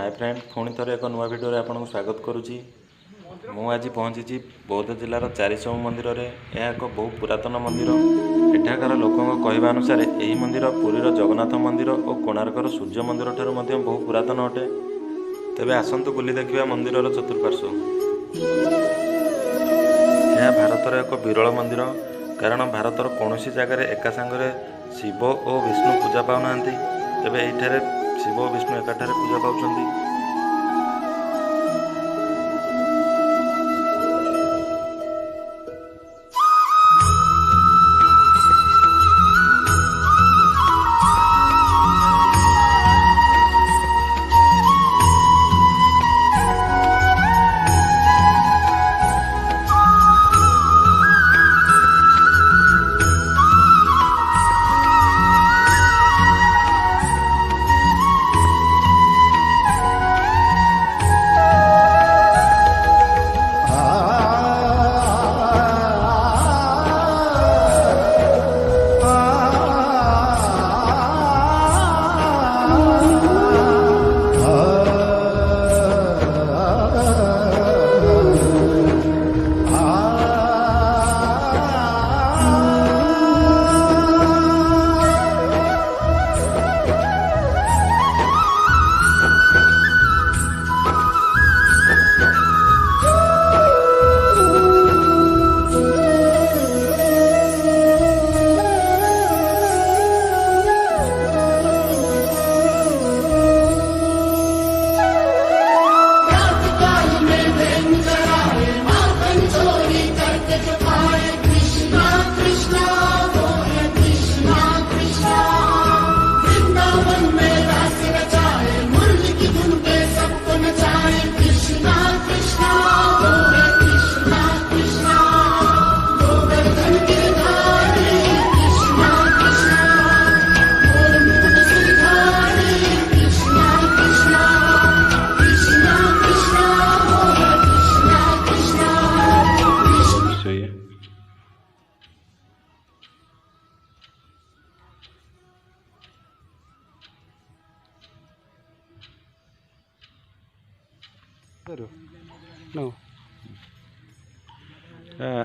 Hi friend पुणी थोड़े एक नुआ भिडियो आपको स्वागत करुच्ची। मु आज पहुँची बौद्ध जिलार चारिशम मंदिर में। यह एक बहु पुरातन मंदिर। एठाकार लोकों कहवा अनुसार यही मंदिर पुरीर जगन्नाथ मंदिर और कोणार्कर सूर्य मंदिर ठारू बहु पुरातन अटे। तेबे आसंतु बुली देखिबा मंदिर चतुर्पार्श्व। यह भारतर एक विरल मंदिर, कारण भारतर कौन जगार एका सांगरे शिव और विष्णु पूजा पाऊना। तेबे एठारे शिव और विष्णु एकाठारे पूजा पाउछंती।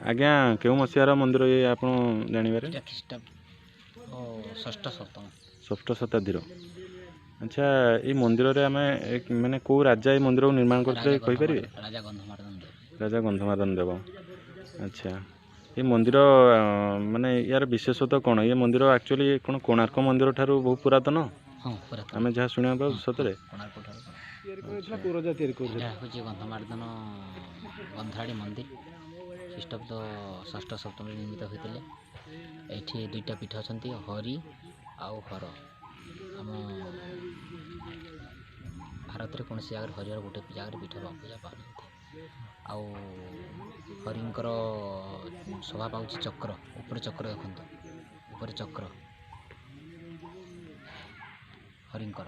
आज्ञा क्यों मसीहार मंदिर ये आप जानवर षष्ठ शताब्दी। अच्छा ये मंदिर रे आम माने को राजा ये मंदिर को निर्माण करते कहींपारे? राजा गंधमार्दन देव। अच्छा ये मंदिर माने यार विशेषता कौन? ये मंदिर एक्चुअली कौन कोणार्क मंदिर ठारू बहुत पुरातन आम जहाँ शुणा पाऊ सतरे गंधमार्दन गंधाड़ी मंदिर ख्रीष्टाब्द षष्ठ सप्तमी निर्मित होते। ये दुईटा पीठ अच्छा हरि आउ हर। आम भारत में कौन जगह हरिहर गोटे जगह पीठ पूजा पाना आउ हरिंकर शोभा पाँच चक्र ऊपर चक्र देखते ऊपर चक्र हरिंकर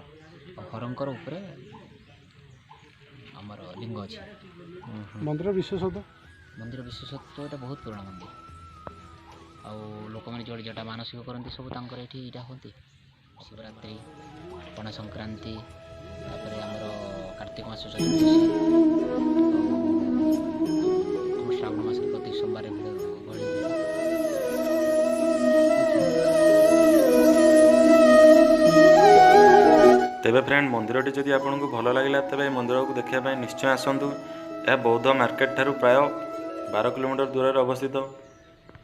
और हरंकर ऊपर आमर लिंग अच्छे। मंदिर विशेषता ये बहुत पुराना मंदिर। आउ लोक मैंने जोड़े जोटा मानसिक करती सब यहाँ होती शिवरात्रि पणा संक्रांति आमर कार्तिक मास श्रावण मास प्रति सोमवार तेबे फ्रेंड मंदिरटी जदि आपको भल लगे तेबे मंदिर को देखा निश्चय आसतु। यह बौद्ध मार्केट ठारू प्राय 12 किलोमीटर दूर अवस्थित।